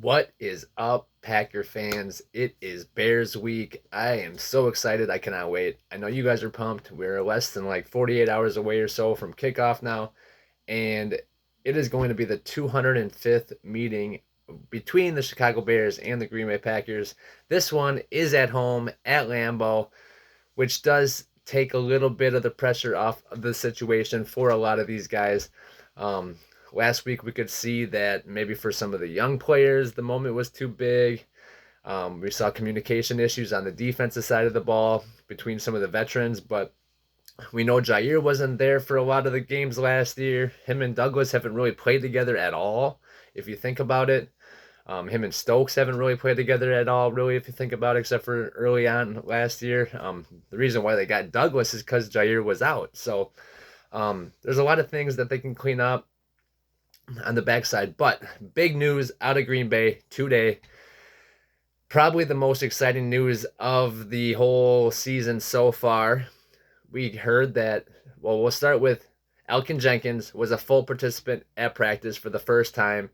What is up, Packer fans? It is Bears week. I am so excited. I cannot wait. I know you guys are pumped. We're less than like 48 hours away or so from kickoff now, and it is going to be the 205th meeting between the Chicago Bears and the Green Bay Packers. This one is at home at Lambeau, which does take a little bit of the pressure off of the situation for a lot of these guys. Um, Last week we could see that maybe for some of the young players the moment was too big. We saw communication issues on the defensive side of the ball between some of the veterans, but we know Jair wasn't there for a lot of the games last year. Him and Douglas haven't really played together at all, if you think about it. Him and Stokes haven't really played together at all, really, if you think about it, except for early on last year. The reason why they got Douglas is because Jair was out. So there's a lot of things that they can clean up on the backside. But big news out of Green Bay today. Probably the most exciting news of the whole season so far. We heard that, well, we'll start with Elgton Jenkins was a full participant at practice for the first time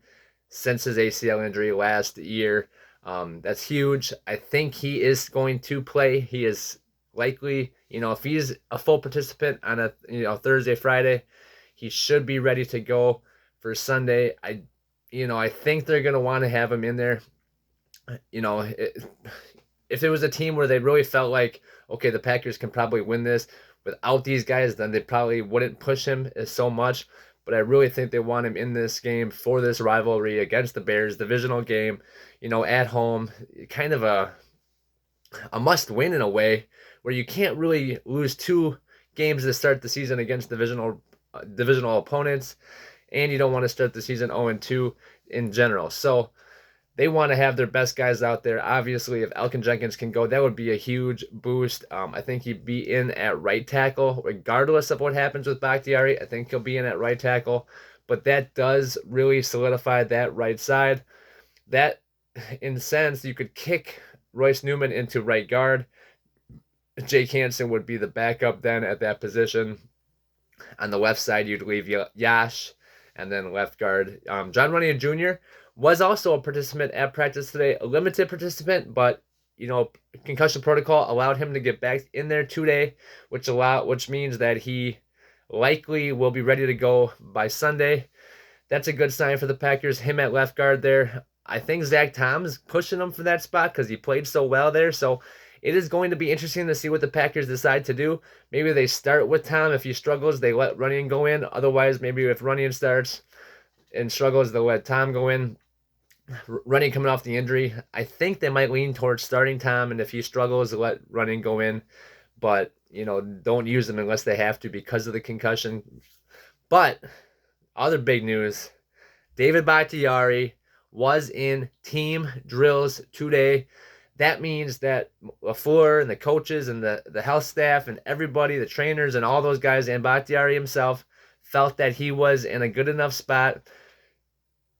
since his ACL injury last year. That's huge. I think he is going to play. He is likely, if he's a full participant on a Thursday, Friday, he should be ready to go for Sunday. I think they're gonna want to have him in there. You know, if it was a team where they really felt like, okay, the Packers can probably win this without these guys, then they probably wouldn't push him so much. But I really think they want him in this game for this rivalry against the Bears, divisional game, at home, kind of a must win in a way where you can't really lose two games to start the season against divisional opponents, and you don't want to start the season 0-2 in general. So they want to have their best guys out there. Obviously, if Elgton Jenkins can go, that would be a huge boost. I think he'd be in at right tackle, regardless of what happens with Bakhtiari. I think he'll be in at right tackle, but that does really solidify that right side. That, in a sense, you could kick Royce Newman into right guard. Jake Hansen would be the backup then at that position. On the left side, you'd leave Yash, and then left guard. John Runyan Jr. was also a participant at practice today, a limited participant, but concussion protocol allowed him to get back in there today, which means that he likely will be ready to go by Sunday. That's a good sign for the Packers. Him at left guard there. I think Zach Tom's pushing him for that spot because he played so well there. So it is going to be interesting to see what the Packers decide to do. Maybe they start with Tom. If he struggles, they let Runyan go in. Otherwise, maybe if Runyan starts and struggles, they'll let Tom go in. Runyan coming off the injury, I think they might lean towards starting Tom, and if he struggles, let Runyan go in. But, don't use him unless they have to because of the concussion. But other big news, David Bakhtiari was in team drills today. That means that LaFleur and the coaches and the health staff and everybody, the trainers and all those guys, and Bakhtiari himself, felt that he was in a good enough spot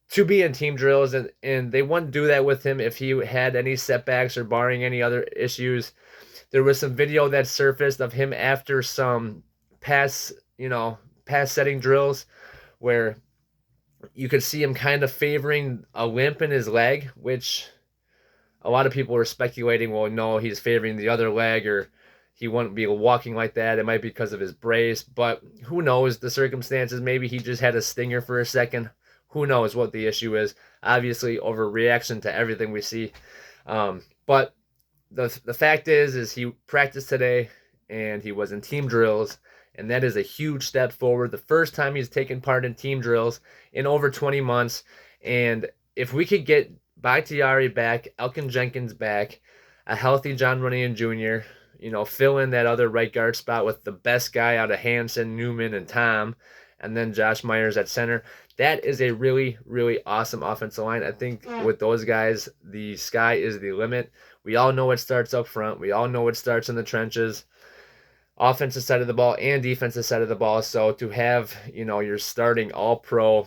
to be in team drills, and they wouldn't do that with him if he had any setbacks or barring any other issues. There was some video that surfaced of him after some pass setting drills where you could see him kind of favoring a limp in his leg, which a lot of people were speculating, well, no, he's favoring the other leg, or he wouldn't be walking like that. It might be because of his brace, but who knows the circumstances? Maybe he just had a stinger for a second. Who knows what the issue is? Obviously, overreaction to everything we see. But the fact is he practiced today, and he was in team drills, and that is a huge step forward. The first time he's taken part in team drills in over 20 months. And if we could get Bakhtiari back, Elgton Jenkins back, a healthy John Runyan Jr., fill in that other right guard spot with the best guy out of Hansen, Newman, and Tom, and then Josh Myers at center. That is a really, really awesome offensive line. I think with those guys, the sky is the limit. We all know it starts up front. We all know it starts in the trenches, offensive side of the ball and defensive side of the ball. So to have, your starting all-pro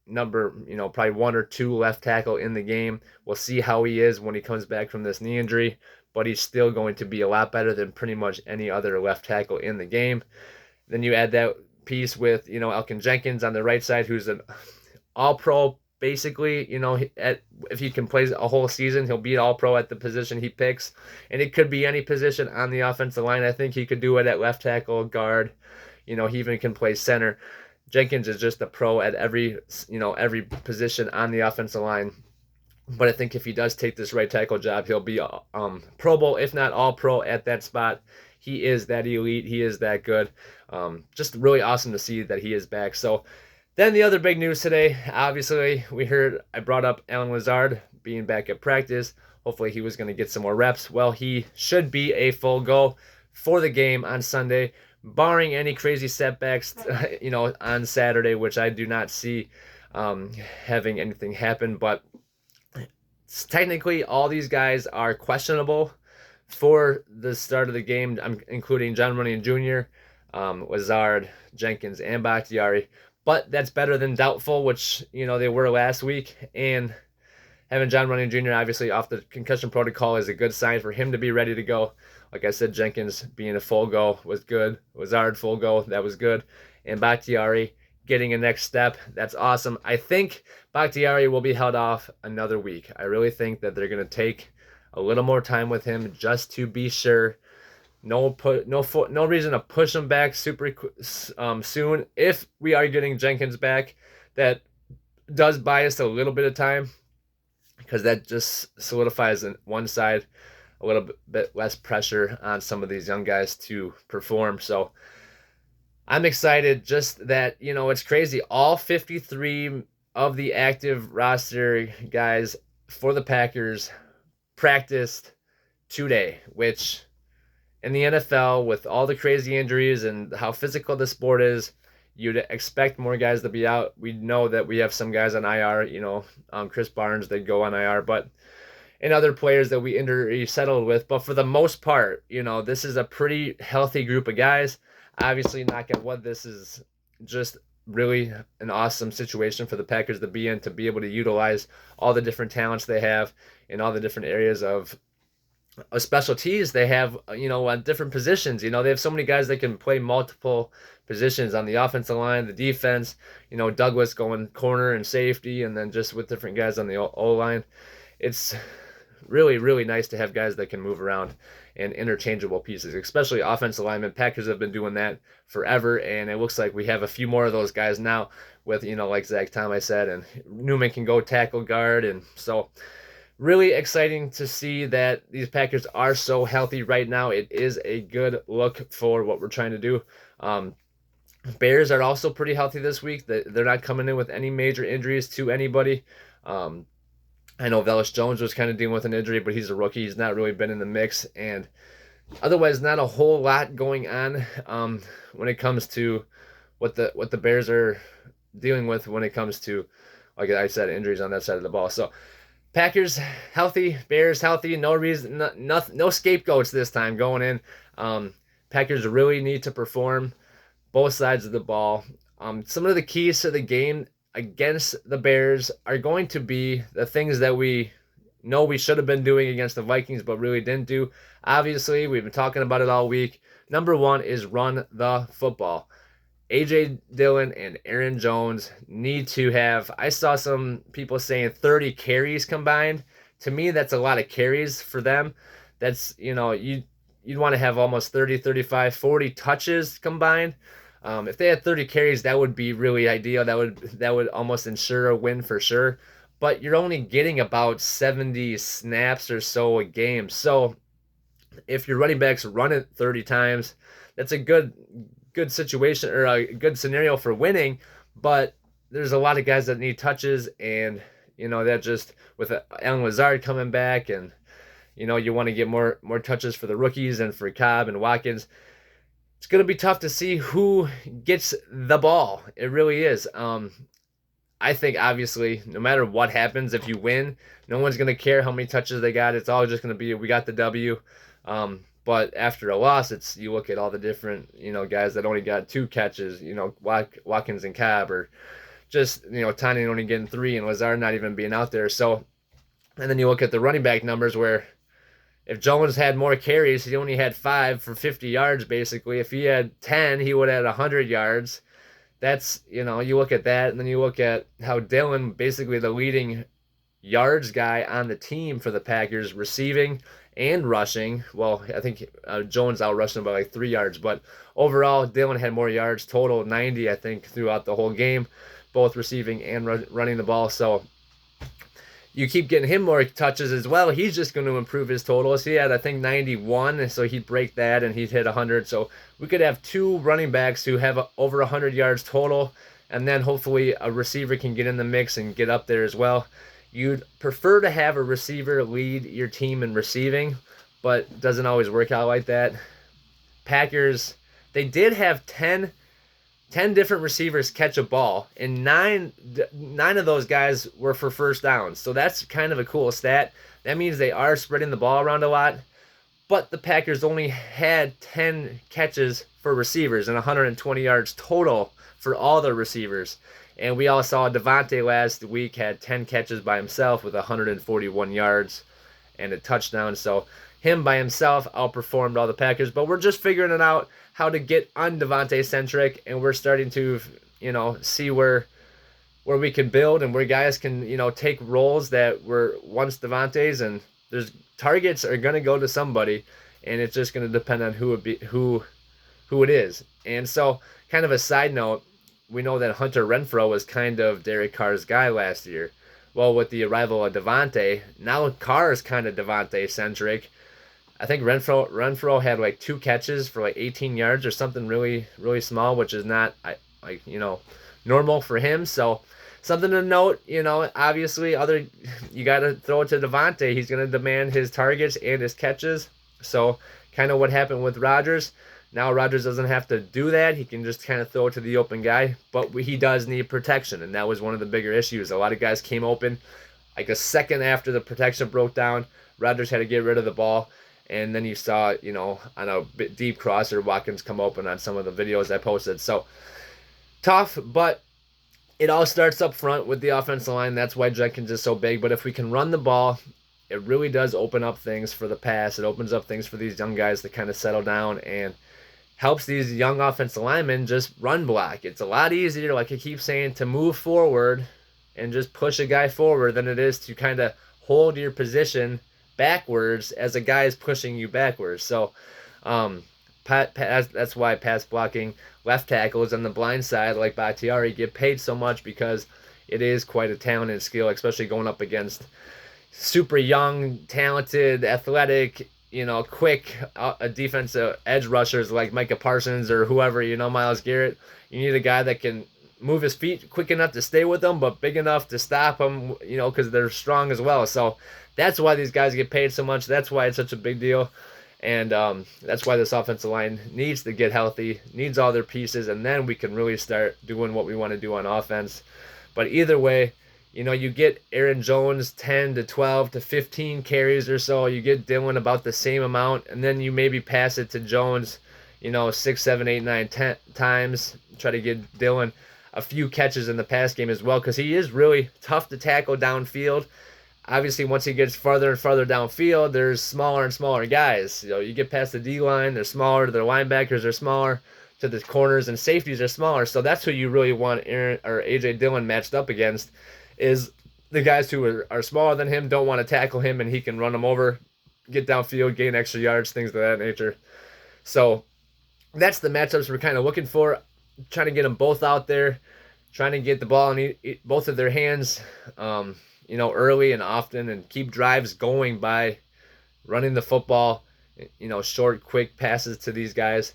number, probably one or two left tackle in the game. We'll see how he is when he comes back from this knee injury, but he's still going to be a lot better than pretty much any other left tackle in the game. Then you add that piece with, Elgton Jenkins on the right side, who's an all-pro basically, if he can play a whole season, he'll be all pro at the position he picks. And it could be any position on the offensive line. I think he could do it at left tackle, guard. He even can play center. Jenkins is just a pro at every position on the offensive line. But I think if he does take this right tackle job, he'll be Pro Bowl, if not all pro at that spot. He is that elite. He is that good. Just really awesome to see that he is back. So then the other big news today, obviously, I brought up Allen Lazard being back at practice. Hopefully he was going to get some more reps. Well, he should be a full go for the game on Sunday, barring any crazy setbacks, on Saturday, which I do not see having anything happen. But technically, all these guys are questionable for the start of the game. I'm including John Runyan Jr., Lazard, Jenkins, and Bakhtiari. But that's better than doubtful, which, they were last week. And having John Runyan Jr. obviously off the concussion protocol is a good sign for him to be ready to go. Like I said, Jenkins being a full go was good. Lazard full go, that was good. And Bakhtiari getting a next step, that's awesome. I think Bakhtiari will be held off another week. I really think that they're going to take a little more time with him just to be sure. No reason to push him back super soon. If we are getting Jenkins back, that does buy us a little bit of time, because that just solidifies one side, a little bit less pressure on some of these young guys to perform. So I'm excited. Just that, it's crazy. All 53 of the active roster guys for the Packers practiced today, which in the NFL, with all the crazy injuries and how physical the sport is, you'd expect more guys to be out. We know that we have some guys on IR, Chris Barnes, they go on IR, and other players that we injury settled with. But for the most part, this is a pretty healthy group of guys. Obviously, knock on wood, this is just really an awesome situation for the Packers to be in, to be able to utilize all the different talents they have in all the different areas of specialties they have, on different positions. They have so many guys that can play multiple positions on the offensive line, the defense, Douglas going corner and safety, and then just with different guys on the O-line. It's really, really nice to have guys that can move around and interchangeable pieces, especially offensive linemen. Packers have been doing that forever, and it looks like we have a few more of those guys now with, like Zach Tom, I said, and Newman can go tackle guard. And so really exciting to see that these Packers are so healthy right now. It is a good look for what we're trying to do. Bears are also pretty healthy this week. They're not coming in with any major injuries to anybody. I know Velus Jones was kind of dealing with an injury, but he's a rookie. He's not really been in the mix. And otherwise, not a whole lot going on when it comes to what the Bears are dealing with when it comes to, like I said, injuries on that side of the ball. So Packers healthy, Bears healthy. No reason, no scapegoats this time going in. Packers really need to perform both sides of the ball. Some of the keys to the game against the Bears are going to be the things that we know we should have been doing against the Vikings, but really didn't do. Obviously, we've been talking about it all week. Number one is run the football. A.J. Dillon and Aaron Jones need to have, I saw some people saying 30 carries combined. To me, that's a lot of carries for them. That's, you'd want to have almost 30, 35, 40 touches combined. If they had 30 carries, that would be really ideal. That would almost ensure a win for sure. But you're only getting about 70 snaps or so a game. So if your running backs run it 30 times, that's a good situation, or a good scenario for winning. But there's a lot of guys that need touches, and that just with Allen Lazard coming back, and you want to get more touches for the rookies and for Cobb and Watkins. It's going to be tough to see who gets the ball. It really is. I think, obviously, no matter what happens, if you win, no one's going to care how many touches they got. It's all just going to be, we got the W. But after a loss, you look at all the different, guys that only got 2 catches, Watkins and Cobb, or just, Tanya only getting 3 and Lazard not even being out there. So, and then you look at the running back numbers, where if Jones had more carries, he only had 5 for 50 yards, basically. If he had 10, he would have had 100 yards. that's, you look at that, and then you look at how Dillon, basically the leading yards guy on the team for the Packers, receiving and rushing. Well, I think Jones out rushing by like 3 yards, but overall, Dillon had more yards, total 90, I think, throughout the whole game, both receiving and running the ball. So you keep getting him more touches as well. He's just going to improve his totals. He had, I think, 91, so he'd break that and he'd hit 100. So we could have two running backs who have over 100 yards total, and then hopefully a receiver can get in the mix and get up there as well. You'd prefer to have a receiver lead your team in receiving, but it doesn't always work out like that. Packers, they did have 10 different receivers catch a ball, and nine of those guys were for first downs. So that's kind of a cool stat. That means they are spreading the ball around a lot, but the Packers only had 10 catches for receivers and 120 yards total for all the receivers. And we all saw Devontae last week had 10 catches by himself with 141 yards and a touchdown. So him by himself outperformed all the Packers. But we're just figuring it out how to get un-Devontae centric, and we're starting to, see where we can build and where guys can, take roles that were once Devontae's, and there's targets are going to go to somebody, and it's just going to depend on who it is. And so, kind of a side note, we know that Hunter Renfrow was kind of Derek Carr's guy last year. Well, with the arrival of Devontae, now Carr is kind of Devontae-centric. I think Renfrow had like 2 catches for like 18 yards or something really, really small, which is not normal for him. So something to note, obviously you got to throw it to Devontae. He's going to demand his targets and his catches. So kind of what happened with Rodgers. Now Rodgers doesn't have to do that. He can just kind of throw it to the open guy, but he does need protection, and that was one of the bigger issues. A lot of guys came open like a second after the protection broke down. Rodgers had to get rid of the ball, and then you saw, on a bit deep crosser, Watkins come open on some of the videos I posted. So tough, but it all starts up front with the offensive line. That's why Jenkins is so big. But if we can run the ball, it really does open up things for the pass. It opens up things for these young guys to kind of settle down, and helps these young offensive linemen just run block. It's a lot easier, like I keep saying, to move forward and just push a guy forward than it is to kind of hold your position backwards as a guy is pushing you backwards. So that's why pass blocking left tackles on the blind side like Bakhtiari get paid so much, because it is quite a talent and skill, especially going up against super young, talented, athletic, quick defensive edge rushers like Micah Parsons or whoever, Myles Garrett. You need a guy that can move his feet quick enough to stay with them, but big enough to stop them, because they're strong as well. So that's why these guys get paid so much. That's why it's such a big deal. And that's why this offensive line needs to get healthy, needs all their pieces, and then we can really start doing what we want to do on offense. But either way, you get Aaron Jones 10 to 12 to 15 carries or so. You get Dillon about the same amount, and then you maybe pass it to Jones, 6, 7, 8, 9, 10 times. Try to get Dillon a few catches in the pass game as well, because he is really tough to tackle downfield. Obviously, once he gets farther and farther downfield, there's smaller and smaller guys. You get past the D-line, they're smaller, their linebackers are smaller, to the corners and safeties are smaller. So that's who you really want Aaron or A.J. Dillon matched up against, is the guys who are smaller than him, don't want to tackle him, and he can run them over, get downfield, gain extra yards, things of that nature. So that's the matchups we're kind of looking for, trying to get them both out there, trying to get the ball in both of their hands, early and often, and keep drives going by running the football, short, quick passes to these guys.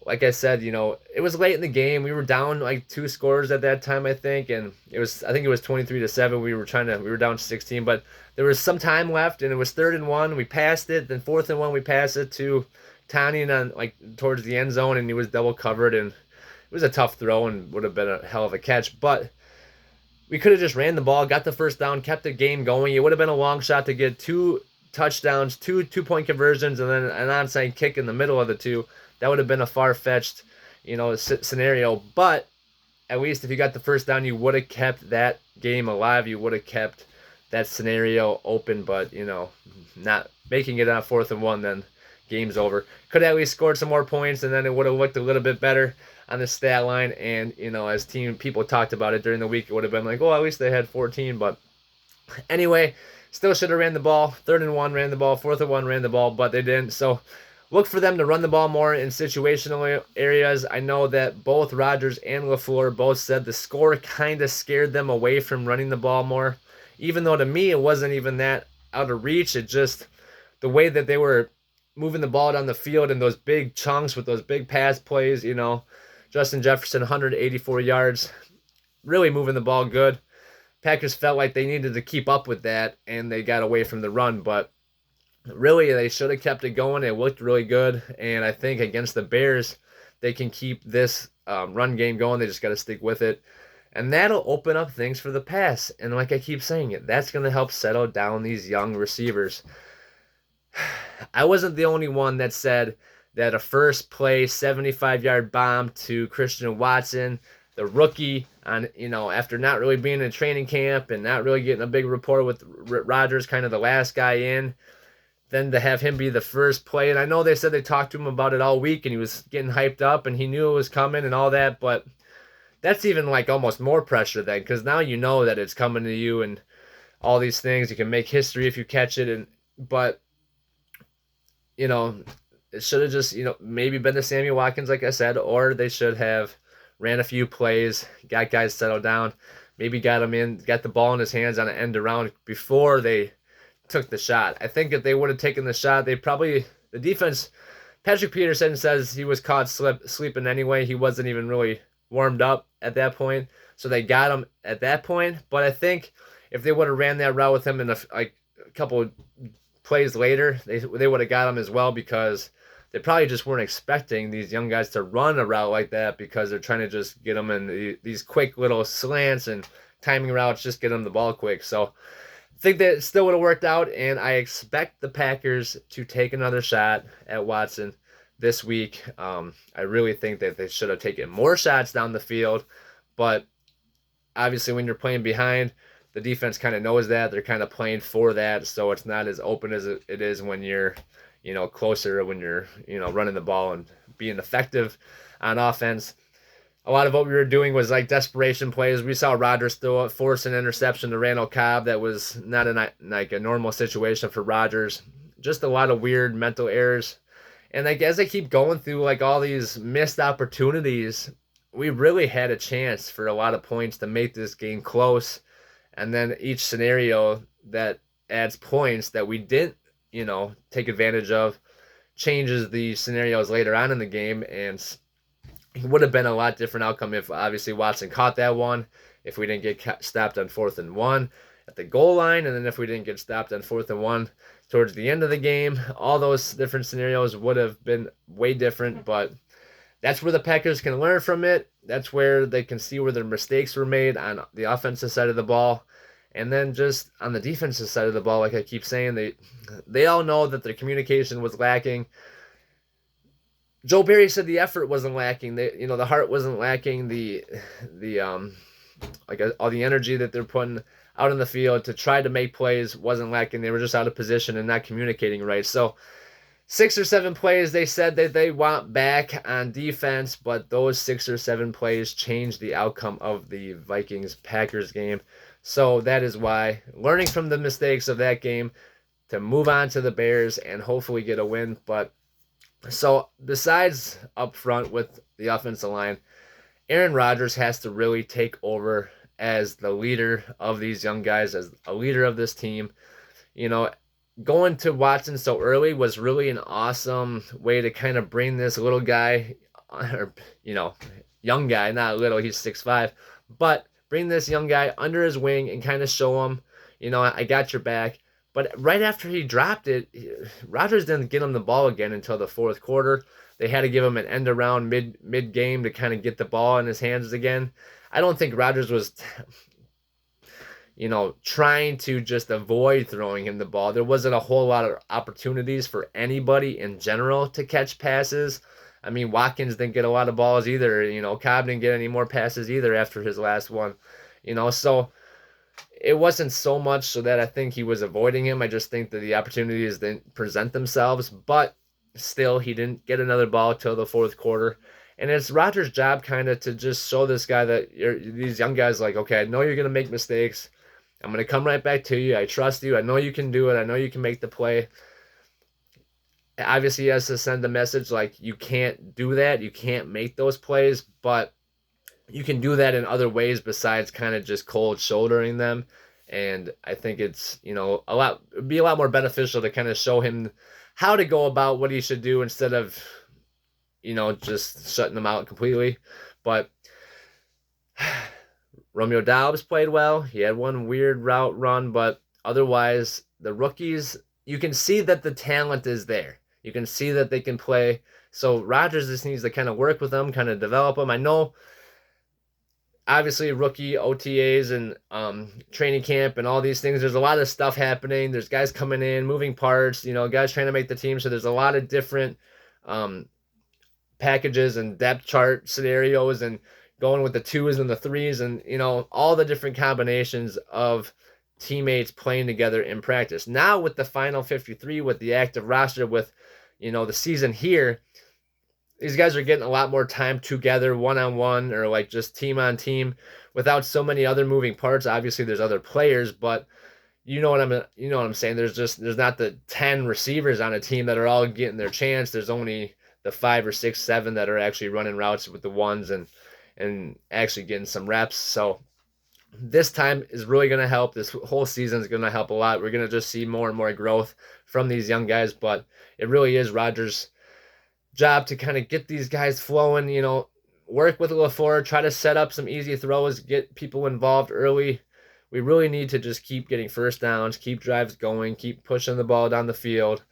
Like I said, it was late in the game. We were down like 2 scores at that time, I think, and I think it was 23-7. We were down 16, but there was some time left, and it was 3rd and 1. We passed it, then 4th and 1. We passed it to Tony on towards the end zone, and he was double covered, and it was a tough throw and would have been a hell of a catch, but we could have just ran the ball, got the first down, kept the game going. It would have been a long shot to get 2 touchdowns, 2 2-point conversions, and then an onside kick in the middle of the 2. That would have been a far-fetched, scenario. But at least if you got the first down, you would have kept that game alive. You would have kept that scenario open. But, not making it on 4th and 1, then game's over. Could have at least scored some more points, and then it would have looked a little bit better on the stat line. And as team people talked about it during the week, it would have been like, oh, at least they had 14. But anyway, still should have ran the ball. 3rd and 1 ran the ball. 4th and 1 ran the ball, but they didn't. So look for them to run the ball more in situational areas. I know that both Rodgers and LaFleur both said the score kind of scared them away from running the ball more. Even though to me it wasn't even that out of reach. It just, the way that they were moving the ball down the field in those big chunks with those big pass plays, Justin Jefferson, 184 yards, really moving the ball good. Packers felt like they needed to keep up with that, and they got away from the run, but really they should have kept it going. It looked really good, and I think against the Bears, they can keep this run game going. They just got to stick with it, and that'll open up things for the pass. And like I keep saying it, that's going to help settle down these young receivers. I wasn't the only one that said that a first play 75-yard bomb to Christian Watson, the rookie, on after not really being in training camp and not really getting a big rapport with Rodgers, kind of the last guy in, then to have him be the first play. And I know they said they talked to him about it all week and he was getting hyped up and he knew it was coming and all that, but that's even like almost more pressure then, because now you know that it's coming to you and all these things. You can make history if you catch it, but it should have just, maybe been the Sammy Watkins, like I said, or they should have ran a few plays, got guys settled down, maybe got the ball in his hands on an end around before they took the shot. I think if they would have taken the shot, the defense, Patrick Peterson says he was caught sleeping anyway. He wasn't even really warmed up at that point, so they got him at that point. But I think if they would have ran that route with him in a couple plays later, they would have got him as well, because they probably just weren't expecting these young guys to run a route like that, because they're trying to just get them in these quick little slants and timing routes, just get them the ball quick. So I think that it still would have worked out, and I expect the Packers to take another shot at Watson this week. I really think that they should have taken more shots down the field, but obviously when you're playing behind, the defense kind of knows that. They're kind of playing for that, so it's not as open as it is when you're closer, when you're running the ball and being effective on offense. A lot of what we were doing was like desperation plays. We saw Rodgers force an interception to Randall Cobb that was not a normal situation for Rodgers. Just a lot of weird mental errors. And as I keep going through like all these missed opportunities, we really had a chance for a lot of points to make this game close. And then each scenario that adds points that we didn't, take advantage of, changes the scenarios later on in the game. And it would have been a lot different outcome if obviously Watson caught that one, if we didn't get stopped on 4th and 1 at the goal line, and then if we didn't get stopped on 4th and 1 towards the end of the game. All those different scenarios would have been way different, but that's where the Packers can learn from it. That's where they can see where their mistakes were made on the offensive side of the ball. And then just on the defensive side of the ball, like I keep saying, they all know that their communication was lacking. Joe Barry said the effort wasn't lacking. The heart wasn't lacking. All the energy that they're putting out in the field to try to make plays wasn't lacking. They were just out of position and not communicating right. So 6 or 7 plays they said that they want back on defense, but those 6 or 7 plays changed the outcome of the Vikings-Packers game. So that is why learning from the mistakes of that game to move on to the Bears and hopefully get a win. But so besides up front with the offensive line, Aaron Rodgers has to really take over as the leader of these young guys, as a leader of this team. Going to Watson so early was really an awesome way to kind of bring this little guy, or young guy, not little, he's 6'5", but bring this young guy under his wing and kind of show him, I got your back. But right after he dropped it, Rodgers didn't get him the ball again until the 4th quarter. They had to give him an end around mid-game to kind of get the ball in his hands again. I don't think Rodgers was, trying to just avoid throwing him the ball. There wasn't a whole lot of opportunities for anybody in general to catch passes. I mean, Watkins didn't get a lot of balls either. Cobb didn't get any more passes either after his last one. So it wasn't so much so that I think he was avoiding him. I just think that the opportunities didn't present themselves. But still, he didn't get another ball till the fourth quarter. And it's Rodgers' job kind of to just show this guy that these young guys like, okay, I know you're going to make mistakes. I'm going to come right back to you. I trust you. I know you can do it. I know you can make the play. Obviously, he has to send the message like, you can't do that. You can't make those plays, but you can do that in other ways besides kind of just cold shouldering them. And I think it's, it'd be a lot more beneficial to kind of show him how to go about what he should do instead of, just shutting them out completely. But Romeo Doubs played well. He had one weird route run, but otherwise, the rookies, you can see that the talent is there. You can see that they can play. So Rodgers just needs to kind of work with them, kind of develop them. I know, obviously, rookie OTAs and training camp and all these things, there's a lot of stuff happening. There's guys coming in, moving parts, guys trying to make the team. So there's a lot of different packages and depth chart scenarios and going with the twos and the threes and, all the different combinations of teammates playing together in practice. Now with the final 53, with the active roster, with, the season here, these guys are getting a lot more time together, one-on-one, or like just team-on-team, without so many other moving parts. Obviously, there's other players, but you know what I'm saying. There's not the 10 receivers on a team that are all getting their chance. There's only the 5 or 6, 7 that are actually running routes with the ones and actually getting some reps. So this time is really going to help. This whole season is going to help a lot. We're going to just see more and more growth from these young guys, but it really is Rodgers' job to kind of get these guys flowing, work with LaFleur, try to set up some easy throws, get people involved early. We really need to just keep getting first downs, keep drives going, keep pushing the ball down the field,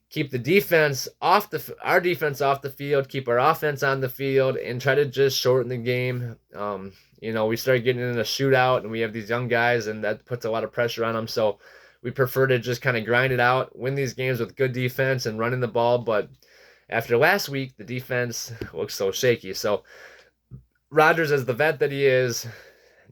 keep the defense our defense off the field, keep our offense on the field, and try to just shorten the game. We start getting in a shootout, and we have these young guys, and that puts a lot of pressure on them. So we prefer to just kind of grind it out, win these games with good defense and running the ball. But after last week, the defense looks so shaky. So Rodgers, as the vet that he is,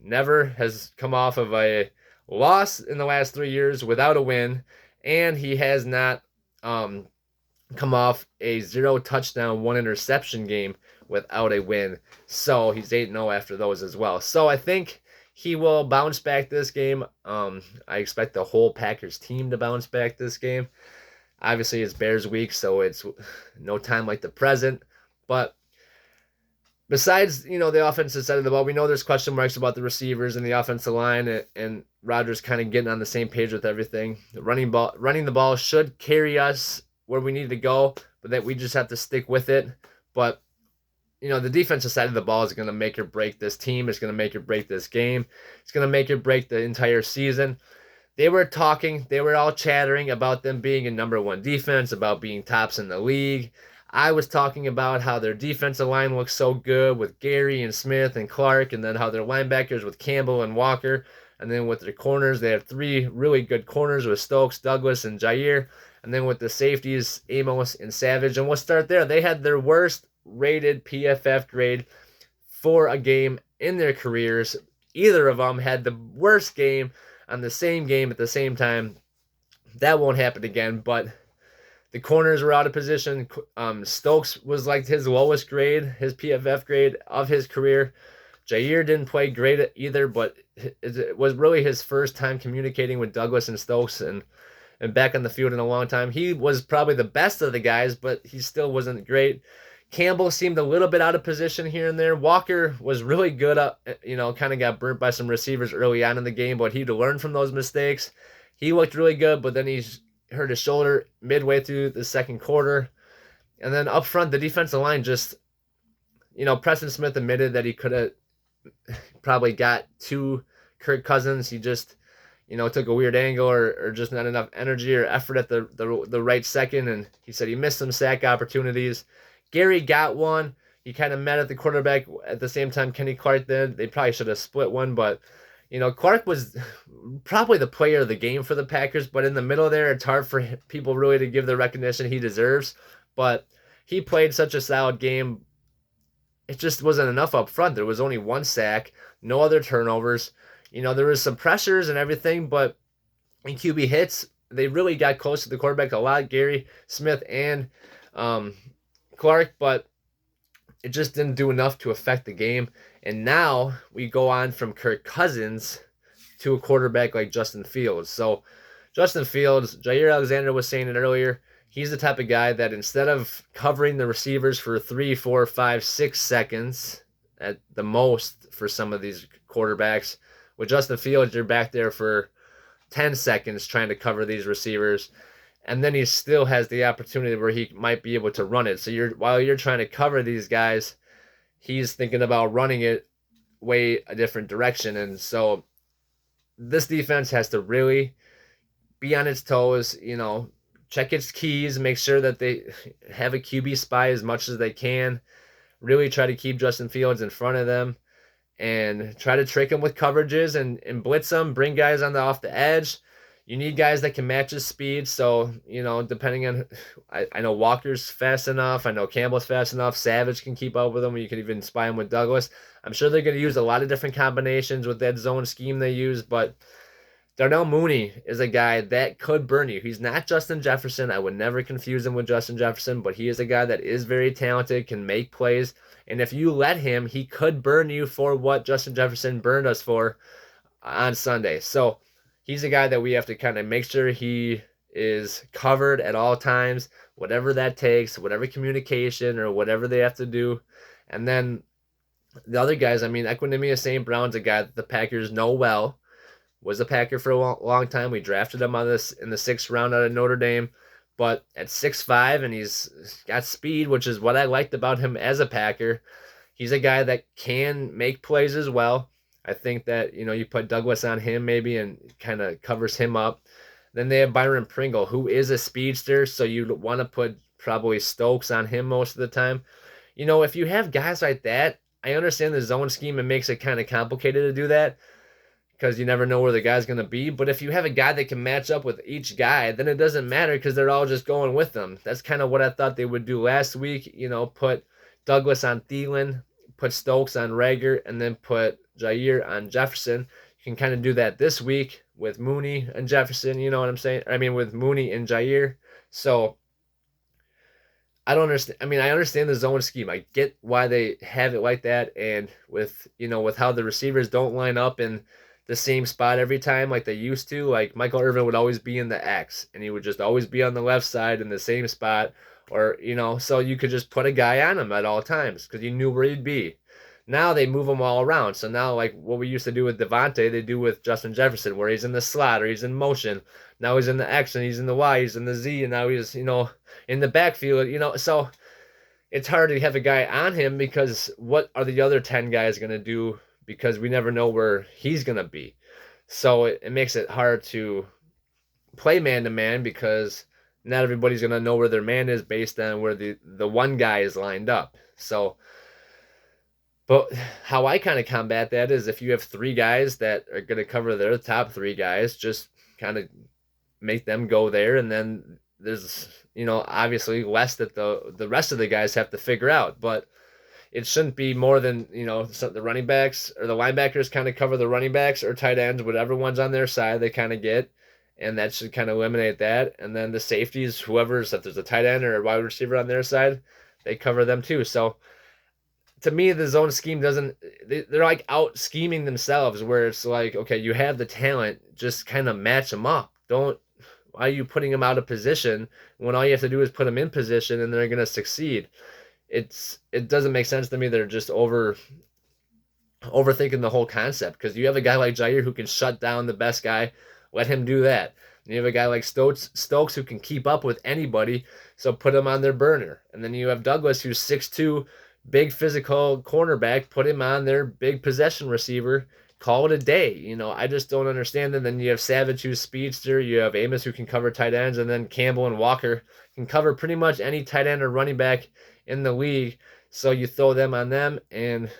never has come off of a loss in the last 3 years without a win, and he has not come off a 0 touchdown, 1 interception game without a win. So he's 8-0 after those as well. So I think he will bounce back this game. I expect the whole Packers team to bounce back this game. Obviously, it's Bears week, so it's no time like the present. But besides, the offensive side of the ball, we know there's question marks about the receivers and the offensive line, and Rodgers kind of getting on the same page with everything. Running the ball should carry us where we need to go, but that we just have to stick with it. But the defensive side of the ball is going to make or break this team. It's going to make or break this game. It's going to make or break the entire season. They were all chattering about them being a number 1 defense, about being tops in the league. I was talking about how their defensive line looks so good with Gary and Smith and Clark, and then how their linebackers with Campbell and Walker, and then with their corners, they have 3 really good corners with Stokes, Douglas, and Jair, and then with the safeties, Amos and Savage. And we'll start there. They had their worst rated PFF grade for a game in their careers. Either of them had the worst game on the same game at the same time. That won't happen again, but the corners were out of position. Stokes was like his lowest grade, his PFF grade of his career. Jair didn't play great either, but it was really his first time communicating with Douglas and Stokes and back on the field in a long time. He was probably the best of the guys, but he still wasn't great. Campbell seemed a little bit out of position here and there. Walker was really good, kind of got burnt by some receivers early on in the game, but he'd learned from those mistakes. He looked really good, but then he hurt his shoulder midway through the second quarter. And then up front, the defensive line just, Preston Smith admitted that he could have probably got to Kirk Cousins. He just, took a weird angle or just not enough energy or effort at the right second. And he said he missed some sack opportunities. Gary got one. He kind of met at the quarterback at the same time Kenny Clark did. They probably should have split one, but Clark was probably the player of the game for the Packers, but in the middle there, it's hard for people really to give the recognition he deserves. But he played such a solid game. It just wasn't enough up front. There was only 1 sack, no other turnovers. There was some pressures and everything, but in QB hits, they really got close to the quarterback a lot. Gary Smith and um, Clark, but it just didn't do enough to affect the game. And now we go on from Kirk Cousins to a quarterback like Justin Fields. So Justin Fields, Jair Alexander was saying it earlier. He's the type of guy that instead of covering the receivers for 3, 4, 5, 6 seconds at the most for some of these quarterbacks, with Justin Fields, you're back there for 10 seconds trying to cover these receivers. And then he still has the opportunity where he might be able to run it. So while you're trying to cover these guys, he's thinking about running it way a different direction. And so this defense has to really be on its toes, check its keys, make sure that they have a QB spy as much as they can, really try to keep Justin Fields in front of them and try to trick him with coverages and blitz him, bring guys off the edge. You need guys that can match his speed. So, depending on, I know Walker's fast enough. I know Campbell's fast enough. Savage can keep up with him. You can even spy him with Douglas. I'm sure they're going to use a lot of different combinations with that zone scheme they use, but Darnell Mooney is a guy that could burn you. He's not Justin Jefferson. I would never confuse him with Justin Jefferson, but he is a guy that is very talented, can make plays. And if you let him, he could burn you for what Justin Jefferson burned us for on Sunday. So he's a guy that we have to kind of make sure he is covered at all times, whatever that takes, whatever communication or whatever they have to do. And then the other guys, Equinemius St. Brown's a guy that the Packers know well. Was a Packer for a long time. We drafted him on this in the 6th round out of Notre Dame. But at 6'5", and he's got speed, which is what I liked about him as a Packer. He's a guy that can make plays as well. I think that, you put Douglas on him maybe and kind of covers him up. Then they have Byron Pringle, who is a speedster, so you'd want to put probably Stokes on him most of the time. If you have guys like that, I understand the zone scheme and makes it kind of complicated to do that, because you never know where the guy's going to be. But if you have a guy that can match up with each guy, then it doesn't matter because they're all just going with them. That's kind of what I thought they would do last week. Put Douglas on Thielen, put Stokes on Rager, and then put Jair on Jefferson. You can kind of do that this week with Mooney and Jefferson. You know what I'm saying? With Mooney and Jair. So I don't understand. I understand the zone scheme. I get why they have it like that. And with how the receivers don't line up in the same spot every time like they used to. Like Michael Irvin would always be in the X, and he would just always be on the left side in the same spot, or so you could just put a guy on him at all times because you knew where he'd be. Now they move him all around. So now, like what we used to do with Devontae, they do with Justin Jefferson, where he's in the slot or he's in motion. Now he's in the X and he's in the Y, he's in the Z, and now he's in the backfield. So it's hard to have a guy on him because what are the other 10 guys going to do? Because we never know where he's going to be. So it makes it hard to play man-to-man because not everybody's going to know where their man is based on where the one guy is lined up. So, but how I kind of combat that is if you have 3 guys that are going to cover their top 3 guys, just kind of make them go there. And then there's, obviously less that the rest of the guys have to figure out. But it shouldn't be more than, the running backs or the linebackers kind of cover the running backs or tight ends, whatever one's on their side, they kind of get. And that should kind of eliminate that. And then the safeties, if there's a tight end or a wide receiver on their side, they cover them too. So to me, the zone scheme they're like out scheming themselves where it's like, okay, you have the talent, just kind of match them up. Why are you putting them out of position when all you have to do is put them in position and they're going to succeed? It doesn't make sense to me. They're just overthinking the whole concept because you have a guy like Jair who can shut down the best guy, let him do that. And you have a guy like Stokes who can keep up with anybody, so put him on their burner. And then you have Douglas who's 6'2", big physical cornerback, put him on their big possession receiver, call it a day. I just don't understand. And then you have Savage who's speedster, you have Amos who can cover tight ends, and then Campbell and Walker can cover pretty much any tight end or running back in the league. So you throw them on them and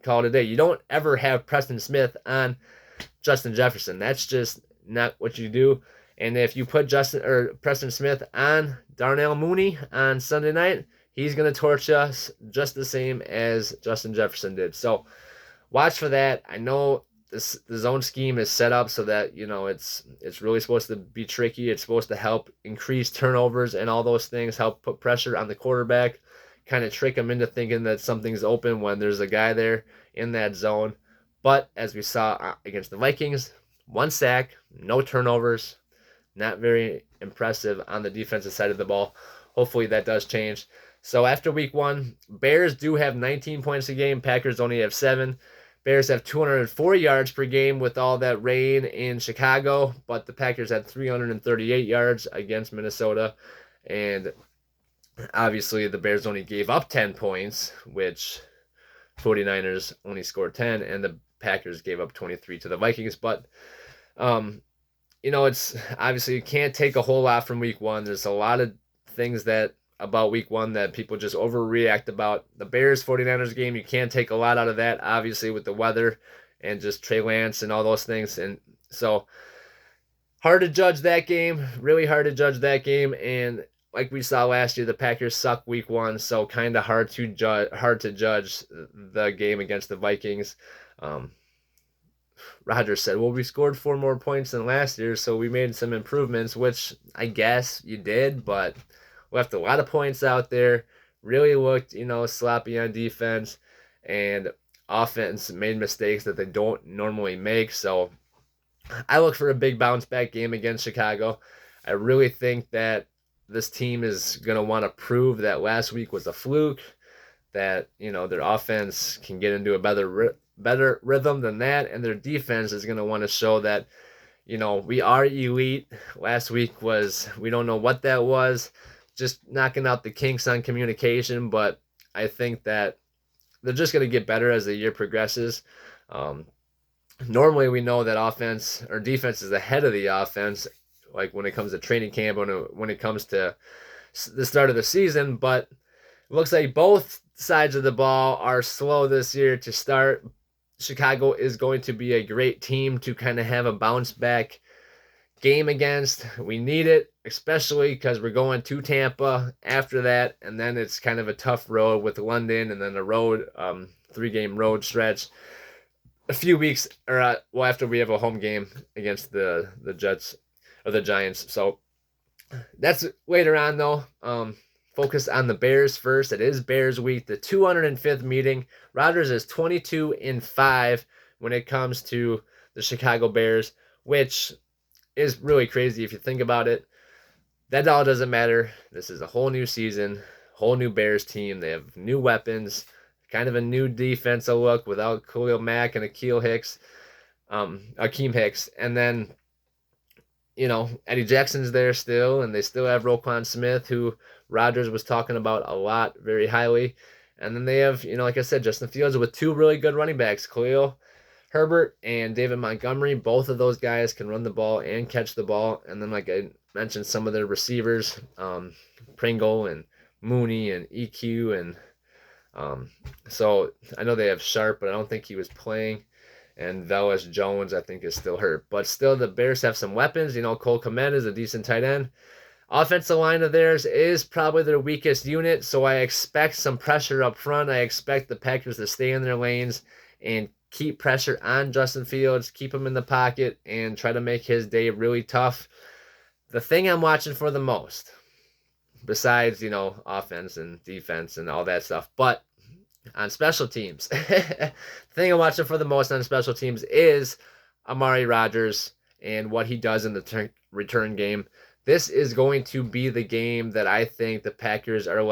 call it a day. You don't ever have Preston Smith on Justin Jefferson. That's just not what you do. And if you put Preston Smith on Darnell Mooney on Sunday night, he's going to torch us just the same as Justin Jefferson did. So watch for that. I know the zone scheme is set up so that it's really supposed to be tricky. It's supposed to help increase turnovers and all those things, help put pressure on the quarterback, kind of trick them into thinking that something's open when there's a guy there in that zone. But as we saw against the Vikings, 1 sack, no turnovers, not very impressive on the defensive side of the ball. Hopefully that does change. So after week 1, Bears do have 19 points a game. Packers only have 7. Bears have 204 yards per game with all that rain in Chicago, but the Packers had 338 yards against Minnesota. And obviously the Bears only gave up 10 points, which 49ers only scored 10, and the Packers gave up 23 to the Vikings. But, it's obviously you can't take a whole lot from week 1. There's a lot of things about week 1 that people just overreact about. The Bears 49ers game, you can't take a lot out of that, obviously, with the weather and just Trey Lance and all those things. And so hard to judge that game, really hard to judge that game. And like we saw last year, the Packers suck week 1, so kind of hard to judge the game against the Vikings. Rodgers said, well, we scored 4 more points than last year, so we made some improvements, which I guess you did, but left a lot of points out there, really looked, sloppy on defense, and offense made mistakes that they don't normally make. So I look for a big bounce back game against Chicago. I really think that this team is going to want to prove that last week was a fluke, that, their offense can get into a better rhythm than that, and their defense is going to want to show that, we are elite. Last week we don't know what that was, just knocking out the kinks on communication, but I think that they're just going to get better as the year progresses. Normally we know that offense or defense is ahead of the offense, like when it comes to training camp, when it comes to the start of the season, but it looks like both sides of the ball are slow this year to start. Chicago is going to be a great team to kind of have a bounce back game against. We need it, especially because we're going to Tampa after that, and then it's kind of a tough road with London, and then a road 3-game road stretch a few weeks after we have a home game against the Jets or the Giants. So that's later on though. Focus on the Bears first. It is Bears week, the 205th meeting. Rodgers is 22-5 when it comes to the Chicago Bears, which is really crazy if you think about it. That all doesn't matter. This is a whole new season, whole new Bears team. They have new weapons, kind of a new defensive look without Khalil Mack and Akeem Hicks. And then, Eddie Jackson's there still, and they still have Roquan Smith, who Rodgers was talking about a lot, very highly. And then they have, like I said, Justin Fields with 2 really good running backs, Khalil Herbert and David Montgomery. Both of those guys can run the ball and catch the ball. And then, like I mentioned, some of their receivers, Pringle and Mooney and EQ. And so I know they have Sharp, but I don't think he was playing. And Velus Jones, I think, is still hurt. But still, the Bears have some weapons. Cole Kmet is a decent tight end. Offensive line of theirs is probably their weakest unit, so I expect some pressure up front. I expect the Packers to stay in their lanes and keep pressure on Justin Fields, keep him in the pocket, and try to make his day really tough. The thing I'm watching for the most, besides, offense and defense and all that stuff, but on special teams, the thing I'm watching for the most on special teams is Amari Rodgers and what he does in the return game. This is going to be the game that I think the Packers are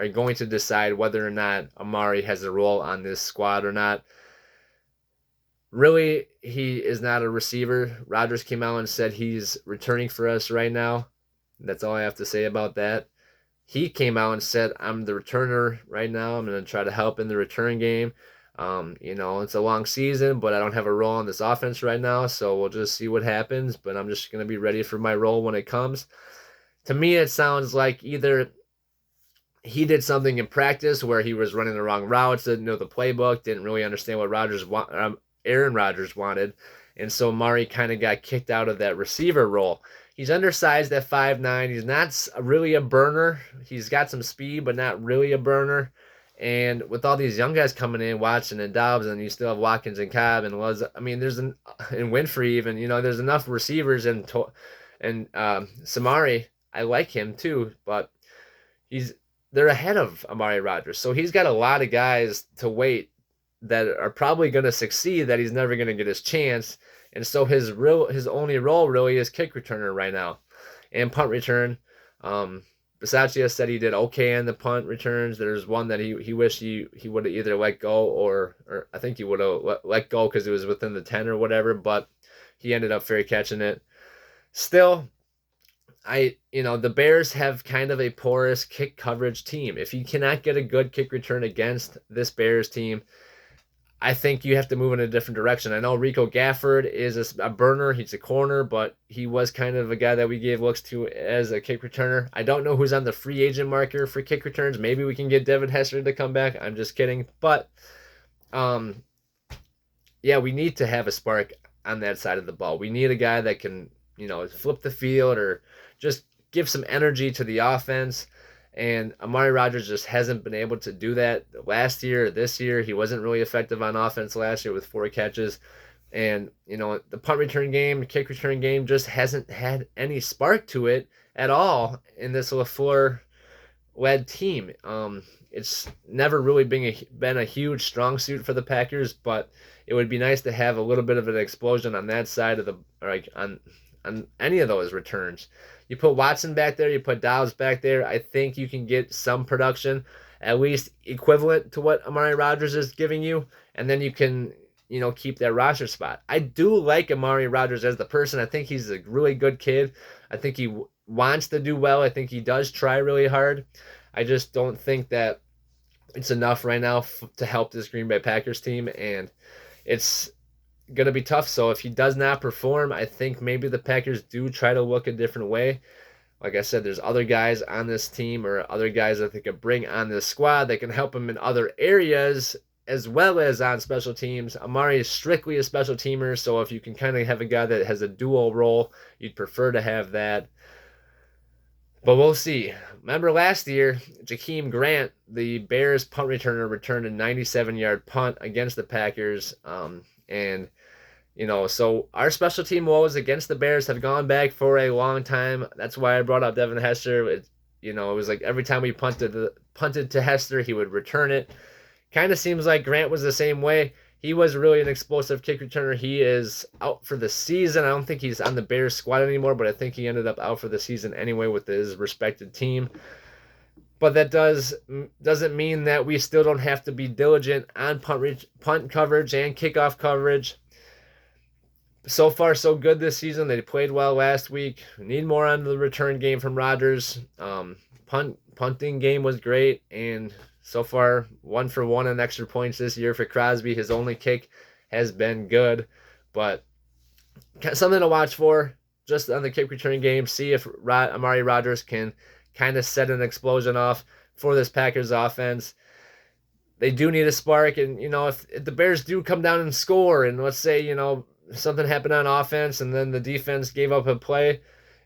going to decide whether or not Amari has a role on this squad or not. Really, he is not a receiver. Rodgers came out and said he's returning for us right now. That's all I have to say about that. He came out and said, I'm the returner right now. I'm going to try to help in the return game. It's a long season, but I don't have a role in this offense right now, so we'll just see what happens. But I'm just going to be ready for my role when it comes. To me, it sounds like either he did something in practice where he was running the wrong routes, didn't know the playbook, didn't really understand what Aaron Rodgers wanted, and so Amari kind of got kicked out of that receiver role. He's undersized at 5'9". He's not really a burner. He's got some speed, but not really a burner. And with all these young guys coming in, Watson and Dobbs, and you still have Watkins and Cobb and I mean, and Winfrey even. There's enough receivers and Samari. I like him too, but he's they're ahead of Amari Rodgers, so he's got a lot of guys to wait that are probably going to succeed. That he's never going to get his chance, and so his only role really is kick returner right now, and punt return. Bisaccia said he did okay in the punt returns. There's one that he wished he would have either let go or I think he would have let go because it was within the 10 or whatever, but he ended up fair catching it. Still, the Bears have kind of a porous kick coverage team. If you cannot get a good kick return against this Bears team, I think you have to move in a different direction. I know Rico Gafford is a burner. He's a corner, but he was kind of a guy that we gave looks to as a kick returner. I don't know who's on the free agent marker for kick returns. Maybe we can get Devin Hester to come back. I'm just kidding. But, yeah, we need to have a spark on that side of the ball. We need a guy that can, flip the field or just give some energy to the offense. And Amari Rodgers just hasn't been able to do that last year or this year. He wasn't really effective on offense last year with 4 catches. And, the punt return game, the kick return game just hasn't had any spark to it at all in this LaFleur-led team. It's never really been a huge strong suit for the Packers, but it would be nice to have a little bit of an explosion on that side of on any of those returns. You put Watson back there, you put Dobbs back there, I think you can get some production, at least equivalent to what Amari Rodgers is giving you, and then you can, keep that roster spot. I do like Amari Rodgers as the person. I think he's a really good kid. I think he wants to do well. I think he does try really hard. I just don't think that it's enough right now to help this Green Bay Packers team, and it's going to be tough. So if he does not perform, I think maybe the Packers do try to look a different way. Like I said, there's other guys on this team or other guys that they could bring on this squad that can help him in other areas as well as on special teams. Amari is strictly a special teamer, so if you can kind of have a guy that has a dual role, you'd prefer to have that. But we'll see. Remember last year, Jakeem Grant, the Bears punt returner, returned a 97-yard punt against the Packers. And, so our special team woes against the Bears have gone back for a long time. That's why I brought up Devin Hester. It was like every time we punted to Hester, he would return it. Kind of seems like Grant was the same way. He was really an explosive kick returner. He is out for the season. I don't think he's on the Bears squad anymore, but I think he ended up out for the season anyway with his respected team. But that doesn't mean that we still don't have to be diligent on punt coverage and kickoff coverage. So far, so good this season. They played well last week. We need more on the return game from Rodgers. Punting game was great, and so far 1 for 1 on extra points this year for Crosby. His only kick has been good, but something to watch for just on the kick return game. See if Amari Rodgers can kind of set an explosion off for this Packers offense. They do need a spark, and if the Bears do come down and score, and let's say something happened on offense and then the defense gave up a play,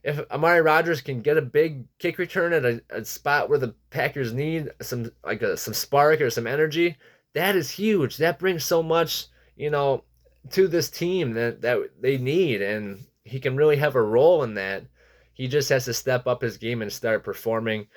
if Amari Rodgers can get a big kick return at a spot where the Packers need some spark or some energy, that is huge. That brings so much to this team that they need, and he can really have a role in that. He just has to step up his game and start performing.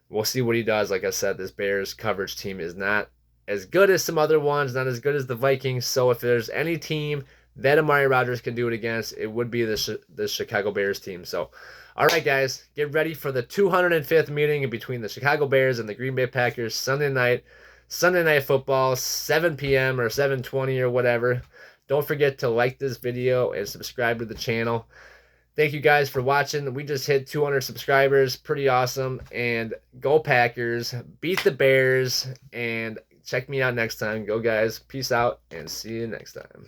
We'll see what he does. Like I said, this Bears coverage team is not as good as some other ones, not as good as the Vikings. So if there's any team that Amari Rodgers can do it against, it would be the Chicago Bears team. So, all right, guys, get ready for the 205th meeting between the Chicago Bears and the Green Bay Packers Sunday night football, 7 p.m. or 7:20 or whatever. Don't forget to like this video and subscribe to the channel. Thank you guys for watching. We just hit 200 subscribers. Pretty awesome. And go Packers. Beat the Bears. And check me out next time. Go, guys. Peace out and see you next time.